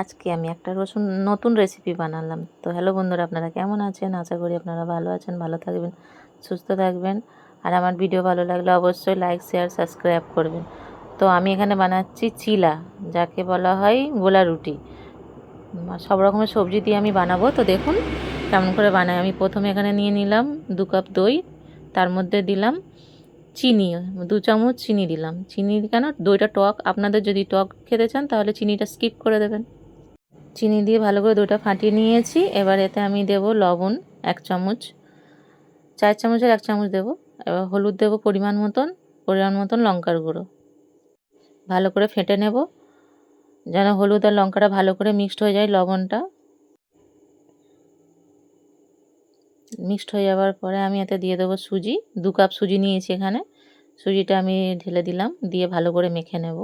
আজকে আমি একটা নতুন রেসিপি বানালাম। তো হ্যালো বন্ধুরা, আপনারা কেমন আছেন? আশা করি আপনারা ভালো আছেন, ভালো থাকবেন, সুস্থ থাকবেন। আর আমার ভিডিও ভালো লাগলে অবশ্যই লাইক, শেয়ার, সাবস্ক্রাইব করবেন। তো আমি এখানে বানাচ্ছি চিলা, যাকে বলা হয় গোলা রুটি। সব রকমের সবজি দিয়ে আমি বানাবো। তো দেখুন কেমন করে বানাই। আমি প্রথমে এখানে নিয়ে নিলাম 2 কাপ দই, তার মধ্যে দিলাম চিনি, 2 চামচ চিনি দিলাম। চিনি কেন? দইটা টক, আপনাদের যদি টক খেতে চান তাহলে চিনিটা স্কিপ করে দেবেন। চিনি দিয়ে ভালো করে দইটা ফাটিয়ে নিয়েছি। এবার এতে আমি দেব লবণ 1 চামচ, 4 চামচের 1 চামচ দেব। এবার হলুদ দেব পরিমাণ মতন লঙ্কার গুঁড়ো। ভালো করে ফেটে নেব, যেন হলুদ আর লঙ্কাটা ভালো করে মিক্সড হয়ে যায়। লবণটা মিক্সড হয়ে যাওয়ার পরে আমি এতে দিয়ে দেবো সুজি। 2 কাপ সুজি নিয়েছি এখানে। সুজিটা আমি ঢেলে দিলাম, দিয়ে ভালো করে মেখে নেব।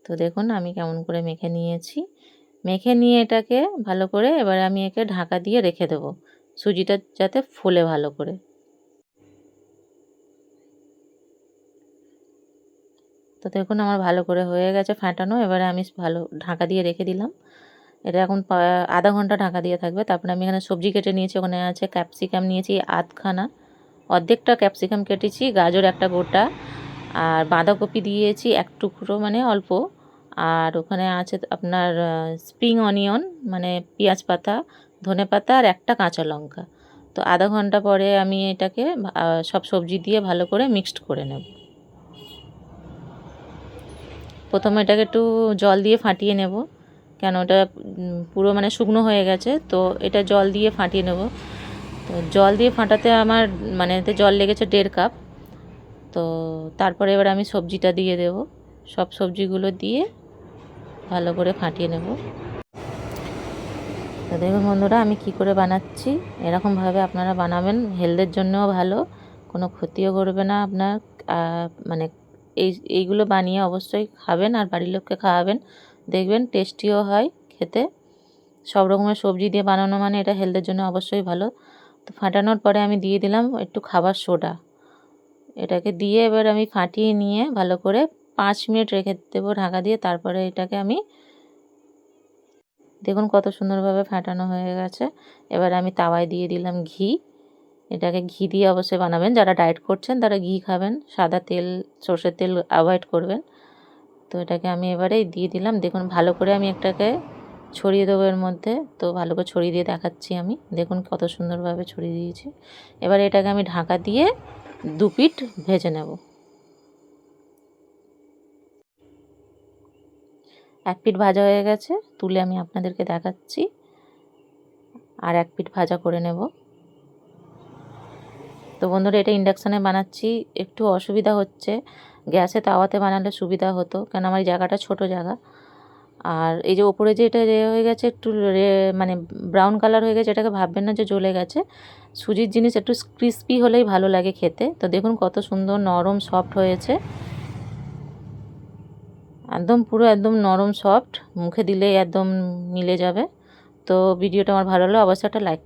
তো দেখুন আমি কেমন করে মেখে নিয়েছি। মেখে নিয়ে এটাকে ভালো করে এবার আমি একে ঢাকা দিয়ে রেখে দেবো, সুজিটা যাতে ফোলে ভালো করে। তো দেখুন আমার ভালো করে হয়ে গেছে ফাটানো। এবারে আমি ভালো ঢাকা দিয়ে রেখে দিলাম। এটা এখন আধা ঘন্টা ঢাকা দিয়ে থাকবে। তারপরে আমি এখানে সবজি কেটে নিয়েছি। ওখানে আছে ক্যাপসিকাম নিয়েছি আধখানা, অর্ধেকটা ক্যাপসিকাম কেটেছি, গাজর একটা গোটা, আর বাঁধাকপি দিয়েছি 1 টুকরো মানে অল্প। আর ওখানে আছে আপনার স্প্রিং অনিয়ন মানে পেঁয়াজ পাতা, ধনে পাতা আর একটা কাঁচা লঙ্কা। তো আধা ঘন্টা পরে আমি এটাকে সব সবজি দিয়ে ভালো করে মিক্সড করে নেব। প্রথমে এটাকে একটু জল দিয়ে ফাটিয়ে নেব, কেন ওটা পুরো মানে শুকনো হয়ে গেছে। তো এটা জল দিয়ে ফাটিয়ে নেব। তো জল দিয়ে ফাটাতে আমার মানে এতে জল লেগেছে 1.5 কাপ। তো তারপরে এবার আমি সবজিটা দিয়ে দেব। সব সবজিগুলো দিয়ে ভালো করে ফাটিয়ে নেব। তো দেখুন বন্ধুরা আমি কি করে বানাচ্ছি। এরকমভাবে আপনারা বানাবেন, হেলথের জন্যও ভালো, কোনো ক্ষতিও করবে না আপনার। মানে এইগুলো বানিয়ে অবশ্যই খাবেন আর বাড়ির লোককে খাওয়াবেন, দেখবেন টেস্টিও হয় খেতে। সব রকমের সবজি দিয়ে বানানো মানে এটা হেলথের জন্য অবশ্যই ভালো। তো ফাটানোর পরে আমি দিয়ে দিলাম একটু খাবার সোডা। এটাকে দিয়ে এবার আমি ফাটিয়ে নিয়ে ভালো করে 5 মিনিট রেখে দেবো ঢাকা দিয়ে। তারপরে এটাকে আমি দেখুন কত সুন্দরভাবে ফাটানো হয়ে গেছে। এবার আমি তাওয়ায় দিয়ে দিলাম ঘি। এটাকে ঘি দিয়ে অবশ্যই বানাবেন, যারা ডায়েট করছেন তারা ঘি খাবেন, সাদা তেল সর্ষের তেল অ্যাভয়েড করবেন। তো এটাকে আমি এবারে দিয়ে দিলাম। দেখুন ভালো করে আমি এটাকে ছড়িয়ে দেবো এর মধ্যে। তো ভালো করে ছড়িয়ে দিয়ে দেখাচ্ছি আমি, দেখুন কত সুন্দরভাবে ছড়িয়ে দিয়েছি। এবারে এটাকে আমি ঢাকা দিয়ে 2 পিঠ ভেজে নেব। 1 পিঠ ভাজা হয়ে গেছে, তুলে আমি আপনাদেরকে দেখাচ্ছি। আর 1 পিঠ ভাজা করে নেব। তো বন্ধুরা এটা ইন্ডাকশানে বানাচ্ছি, একটু অসুবিধা হচ্ছে। গ্যাসে তাওয়াতে বানালে সুবিধা হতো, কেন আমার এই জায়গাটা ছোটো জায়গা। আর এই যে ওপরে যে এটা হয়ে গেছে একটু মানে ব্রাউন কালার হয়ে গেছে, এটাকে ভাববেন না যে জ্বলে গেছে। সুজির জিনিস একটু ক্রিস্পি হলেই ভালো লাগে খেতে। তো দেখুন কত সুন্দর নরম সফট হয়েছে, একদম পুরো একদম নরম সফট, মুখে দিলেই একদম মিলে যাবে। তো ভিডিওটা আমার ভালো লাগলে অবশ্যই একটা লাইক